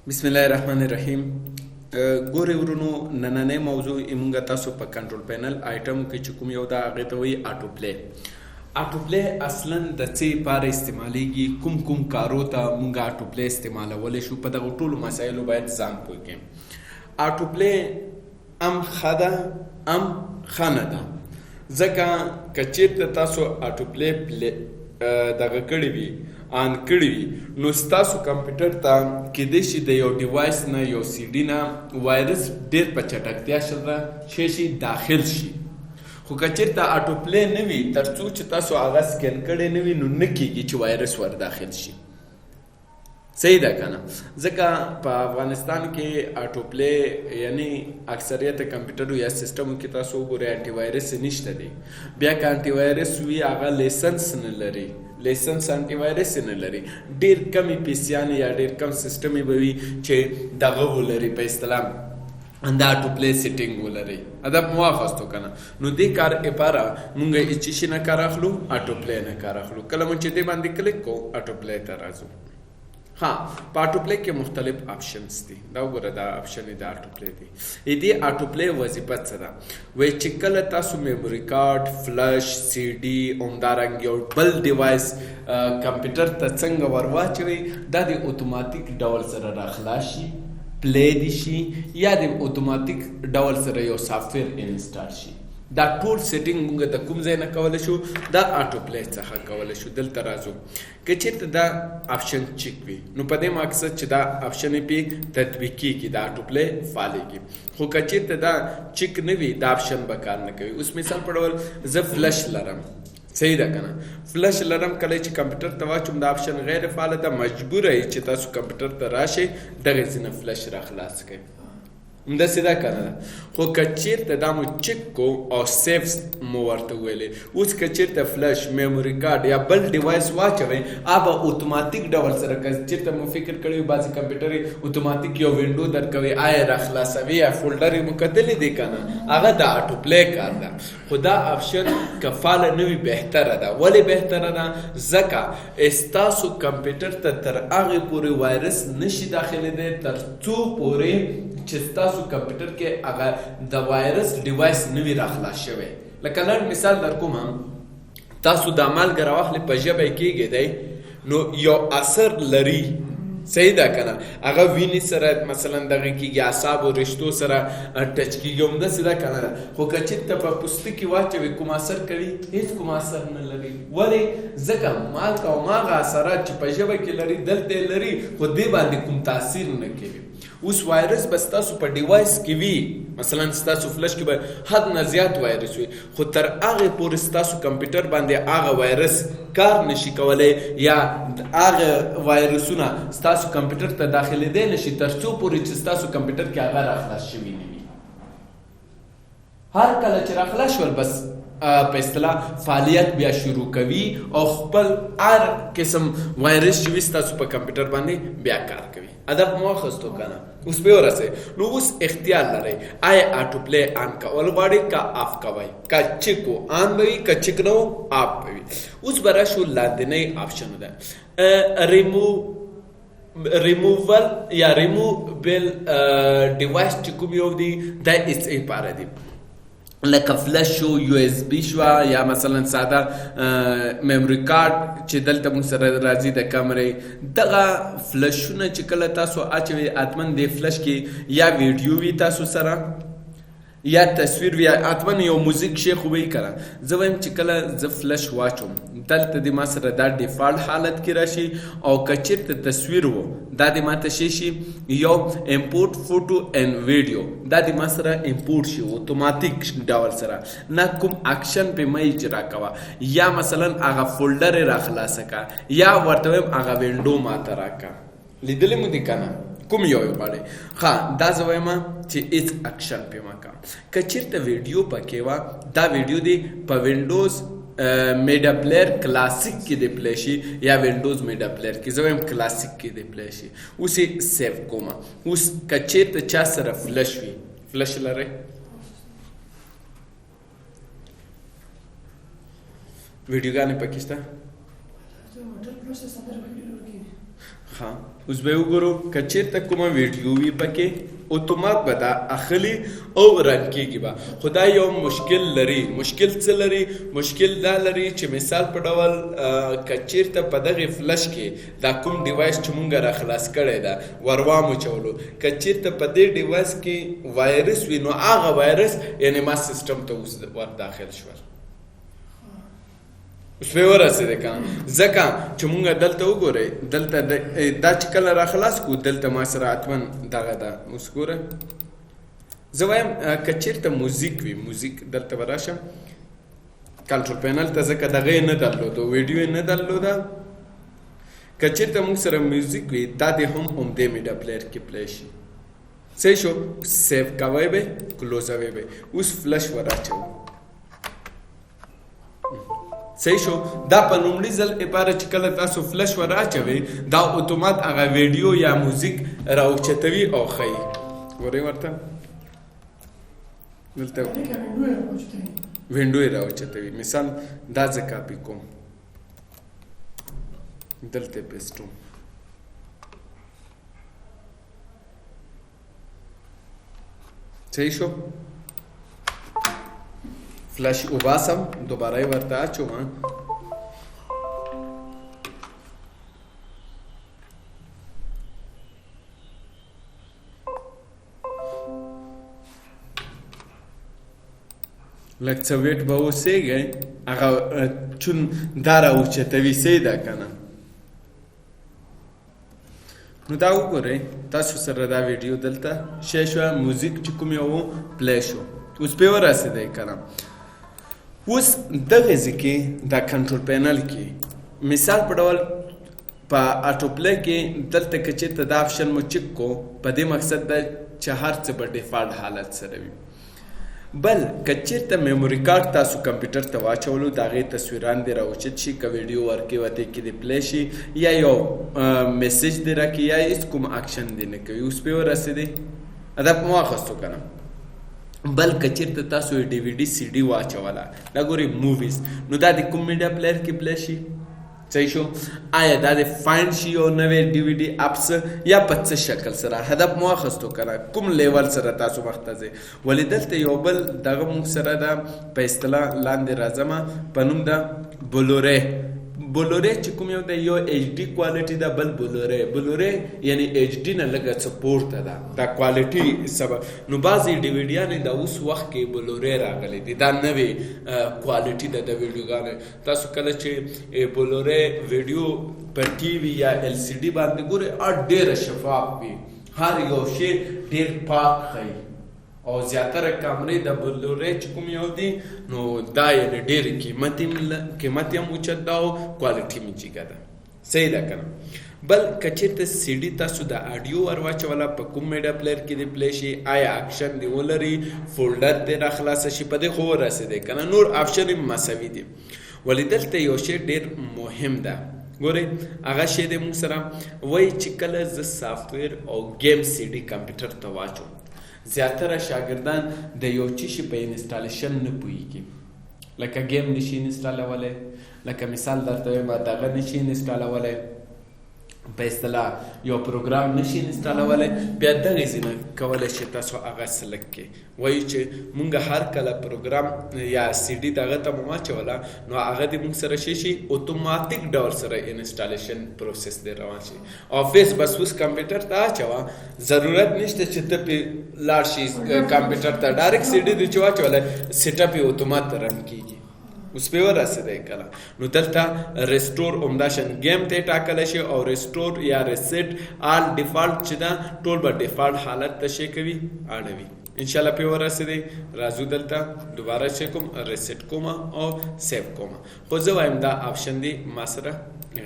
بسم الله الرحمن الرحیم. ګورې ورونو، نننۍ موضوع موږ تاسو په کنټرول پینل آیټم کې چې کوم یو دا هغې ته وایي آټو پلی. آټو پلی اصلا د څه لپاره استعمالیږي، کوم کارو ته موږ آټو پلی استعمالولی شو، په دغو ټولو مسایلو باید ځان پوه کړئ. آټو پلی ام ښه ده ام ښه نه ده، ځکه که چېرته تاسو آټو پلی دغه کړی وي، آن کړی وي، نو ستاسو کمپیوټر ته کیدای شي د یو ډیوایس نه یو سی ډي نه وایرس ډېر په چټکتیا سره شي داخل شي. خو که چېرته آټو پلی نه وي، تر څو چې تاسو هغه سکین کړی نه وي، نو نه کېږي چې وایرس ور داخل شي. صحیح ده که نه؟ ځکه په افغانستان کې آټو پلی یعنی اکثریت کمپیوټرو یا سیسټمو کې تاسو وګورئ انټي وایرس نشته دی. بیا که انټي وایرس وي، هغه لیسنس نه لري، لیسنس انټي وایرس نه لري. ډېر کمې پیسیانې یا ډېر کم سیسټمې به وي چې دغه ولري، په اصطلاح دا آټو پلی سیټینګ ولري. ادب مو واخیستو که نه؟ نو دې کار لپاره مونږ هېڅ شي نه کار اخلو، آټو پلی نه کار اخلو. کله مو چې دې باندې کلیک کوو، آټو پلی ته راځو. ها، په آټو پلی کې مختلف آپشنز دي. دا وګوره، دا آپشن د آټو پلی دی. دې آټو پلی وظیفه څه ده؟ وایي چې کله تاسو میموري کارډ، فلش، سی ډي، همدارنګه یو بل ډیوایس کمپیوټر ته څنګه ور واچوئ، دا د اتوماتیک ډول سره راخلاص شي، پلی دي شي، یا د اتوماتیک ډول سره یو سافټویر انسټال شي. دا ټول سیټینګ موږ د کوم ځای نه کولی شو؟ دا آټو پلی څخه کولی شو. دلته راځو. که چېرته دا آپشن چیک وي، نو په دې مقصد چې دا آپشن یې پې تطبیق کېږي، دا آټو پلی فعالېږي. خو که چېرته دا چیک نه وي، دا آپشن به کار نه کوي. اوس مثال په ډول زه فلش لرم، صحیح ده که نه؟ فلش لرم، کله چې کمپیوټر ته واچوم دا آپشن غیر فعاله ده، مجبوره یې چې تاسو کمپیوټر ته راشئ، دغې ځینه فلش را خلاص کړئ. همداسې ده که نه ده؟ خو که چېرته دا مو چک کو او سیف مو ورته ویلې، اوس که چېرته فلش، میموري کارډ یا بل ډیوایس واچوئ، به اتوماتیک ډول سره، که چېرته مو فکر کړی وي بعضې کمپیوټر یې اتوماتیک یو وینډو درکوي، آیا را خلاصوي یا فولډر یې مو کتلی دی که نه؟ هغه د آټو پلی کار ده. خو دا آپشن که فعاله نه وي بهتره ده. ولې بهتره ده؟ ځکه ستاسو کمپیوټر ته تر هغې پورې وایرس نشي داخلېدی تر څو پورې چې ستاسو کمپیوټر کې هغه د وایرس ډیوایس نه وي راخلاص شوی. لکه لنډ مثال در کوم، تاسو دا مالګه راواخلئ، په ژبه یې کېږدئ، نو یو اثر لري، صحیح ده که نه؟ هغه وینې سره مثلا دغه کېږي، اعصابو رشتو سره ټچ کېږي، همداسې ده که نه ده؟ خو که چېرته په پوستکي واچوي، کوم اثر کوي؟ هېڅ کوم اثر نه لري. ولې؟ ځکه مالګه او هماغه اثرات چې په ژبه کې لري دلته یې لري، خو دې باندې کوم تاثیر نه کوي. اوس وایرس به ستاسو په ډیوایس کې وي، مثلا ستاسو فلش کې به حد نه زیات وایرس وي، خو تر هغې پورې ستاسو کمپیوټر باندې هغه وایرس کار نشي کولی، یا هغه وایرسونه ستاسو کمپیوټر ته داخلېدی نشي تر څو پورې چې ستاسو کمپیوټر کې هغه راخلاص شوي نه وي. هر کله چې راخلاص شول، بس په اصطلاح فعالیت بیا شروع کوي او خپل هر قسم وایرس چې وي ستاسو په کمپیوټر باندې بیا کار کوي. ادب مو واخیستو که نه؟ اوس به ورسئ. نو اوس اختیار لرئ، آیا آټو پلی آن کول غواړئ که آف کوئ؟ که چک و آن به وي، که چک نه و آف به وي. اوس به راشو لاندنۍ آپشنو ده، ریموول یا ریموبل ډیوایس چې کوم یو دی، دا هېڅ لپاره دی. لکه فلش شو، یو ایس بي شوه، یا مثلا ساده میموري کارډ چې دلته موږ سره راځي د کمرې. دغه فلشونه چې کله تاسو اچوئ، حتما د فلش کې یا ویډیو وي تاسو سره، یا تصویر وي، حتما یو موزیک شی خو به یې که نه. زه وایم چې کله زه فلش واچوم، دلته د ما سره دا ډیفالټ حالت کې راشي، او که چېرته تصویر و، دا د ما ته شي یو امپورټ فوټو اینډ ویډیو، دا د ما سره امپورټ شي اتوماتیک ډول سره، نه کوم اکشن پې مه اجرا کوه، یا مثلا هغه فولډر یې راخلاصه که، یا ورته وایم هغه وینډو ماته راکړه. لیدلی مو دي که نه؟ کوم یو یې غواړئ؟ ښه، دا زه وایم چې هېڅ اکشن پې مه کوه. که چېرته ویډیو پکې وه، دا ویډیو دی په وینډوز میډیا پلیر کلاسیک کې دی پلی شي، یا وینډوز میډیا پلیر کې، زه وایم کلاسیک کې دی پلی شي. اوس یې سیو کوم. اوس که چېرته چا سره فلش وي، فلش لرئ؟ ویډیوګانې پکې شته؟ ها اوس به وګورو که چېرته کومه ویډیو وي پکې اتومات به دا اخلي او رن کېږي به. خو دا یو مشکل لري. مشکل څه لري؟ مشکل دا لري چې مثال په ډول که چېرته په دغې فلش کې دا کوم ډیوایس چې مونږ را خلاص کړی ده ور واچولو، که چېرته په دې ډیوایس کې وایرس وي نو هغه وایرس یعنې ما سیسټم ته اوس ور داخل شول. اوس پرې ورسېدی که نه؟ ځکه چې مونږ دلته وګورئ، دلته دا چې کله را خلاص کړو دلته ما سره حتما دغه ده. اوس ګوره زه وایم که چېرته موزیک وي، موزیک دلته به راشم کنټرول پینل ته، ځکه دغه یې نه درلوده، ویډیو یې نه درلوده. که چېرته مونږ سره میوزیک وي دا دې هم همدې میډیا پلیر کې پلی شي. صحیح شو؟ سیو کوی به، کلوزوی به. اوس فلش ور اچوو. صحیح شو؟ دا په لومړي ځل لپاره چې کله تاسو فلش ور اچوئ دا اتومات هغه ویډیو یا موزیک راوچتوي او ښیي. ګورئ ورته دلته وینډو یې راوچتوي. مثال دا زه کاپي کوم، دلته یې پیسټوم. صحیح شو؟ فلش وباسم، دوباره یې ورته اچوم. لږ څه ویټ به اوسېږئ، هغه چون دا راوچتوي. صحیح ده که نه؟ نو دا وګورئ تاسو سره دا ویډیو دلته شی شوه، موزیک چې کوم یو پلی شو. اوس پرې ورسېدی که نه؟ اوس دغه ځای کې دا کنټرول پینل کې مثال په ډول په اټو پلی کې دلته که چېرته دا آپشن مو چک کو، په دې مقصد ده چې هر څه به ډیفالټ حالت سره وي. بل که چېرته میموري کارت تاسو کمپیوټر ته واچولو د هغې تصویران دې راوچت شي، که ویډیو ورکې وتې کې دې پلی شي یا یو میسیج دې راکړي یا هېڅ کوم اکشن دې نه کوي. اوس پرې ورسېدی، هدف مو واخیستو که نه؟ بل که چېرته تاسو یې ډي وي ډي سی ډي واچوله، دا ګورئ موویز، نو دا د کوم میډیا پلیر کې پلی شي؟ صحیح شو؟ آیا دا د فایند شي یو نوی ډي وي ډي اپس یا په څه شکل سره؟ هدف مو واخیستو که نه؟ کوم لیول سره تاسو مخ ته ځئ؟ ولې دلته یو بل دغه مونږ سره ده په اصطلاح لاندې راځمه په نوم ده بلورې. بلورې چې کوم یو ده یو ایچ ډي کوالټي ده، بل بلورې یعنی ایچ ډي نه لږه څه پورته ده، دا کوالټي سبب. نو بعضې ډي وي ډیانې د اوس وخت کې بلورې راغلی دي، دا نوې کوالټي ده د ویډیوګانو. تاسو کله چې بلورې ویډیو په ټي وي یا ایل سی ډي باندې ګورئ ډېره شفاف وي، هر یو شی ډېر پاک ښیي. او زیاتره کامرې د بلورې چې کوم یو دي نو دا یعنې ډېرې قیمت یې هم اوچت ده او کوالټي هم جګه ده. صحیح ده که نه؟ بل که چېرته سی ډي تاسو د اډیو ور واچوله په کوم میډیا پلیر کې دې پلی شي، آیا اکشن دې ولري، فولډر دې را خلاصه شي، په دې خو ورسېدی که نه؟ نور آپشن یې مساوي دي. ولې دلته یو شی ډېر مهم ده، ګورئ هغه شی دی مونږ سره وایي چې کله زه سافټویر او گیم سی ډي کمپیوټر ته واچوم، زیاتره شاګردان د یو څه شي په انسټالیشن نه پوهېږي. لکه گیم نشي انسټالولی، لکه مثال درته وایم دغه نشي انسټالولی، په اصطلاح یو پروګرام نشي انسټالولی. بیا دغې ځینه کولی شي تاسو هغه سلکټ کړئ. وایي چې مونږ هر کله پروګرام یا سی ډي دغه ته مو واچوله نو هغه دې مونږ سره شي اتوماتیک ډول سره انسټالیشن پروسس دې روان شي. آفیس بس اوس کمپیوټر ته اچوه، ضرورت نشته چې ته پې لاړ شي کمپیوټر ته، ډایرکټ سی ډي دې چې واچولی سیټ اپ یې اتومات رن کېږي. اوس پرې ورسېدی کله؟ نو دلته ریسټور همداشان گیم ته یې ټاکلی شي او ریسټور یا ریسیټ آل ډیفالټ چې ده ټول به ډیفالټ حالت ته شی کوي اړوي. انشاءالله پرې ورسېدی. راځو دلته دوباره چې کوم ریسیټ کومه او سیو کومه. خو زه وایم دا آپشن دی ما سره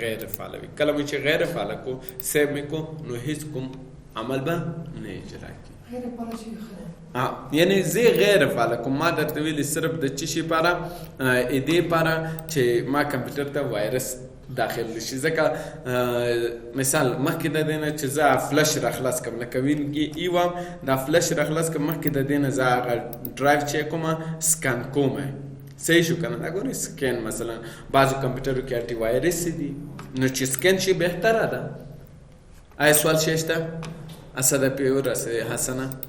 غیر فعاله وي. کله مې چې غیر فعاله کو سیو مې کو نو هیڅ کوم عمل به نه اجرا کړي. یعنی زه غیر فعاله کوم. ما درته ویلي صرف د څه شي لپاره؟ دې لپاره چې ما کمپیوټر ته وایرس داخل نشي. ځکه مثال مخکې د دې نه چې زه فلش را خلاص کړم، لکه وینګي ای وم دا فلش را خلاص کړم، مخکې د دې نه زه هغه ډرایو چې کومه سکن کوم. صحیح شو که نه؟ دا ګورئ سکین مثلا بعضو کمپیوټرو کې انټي وایرس دي، نو چې سکین شي بهتره ده. آیا سوال شته؟ اسد پیور است حسنه.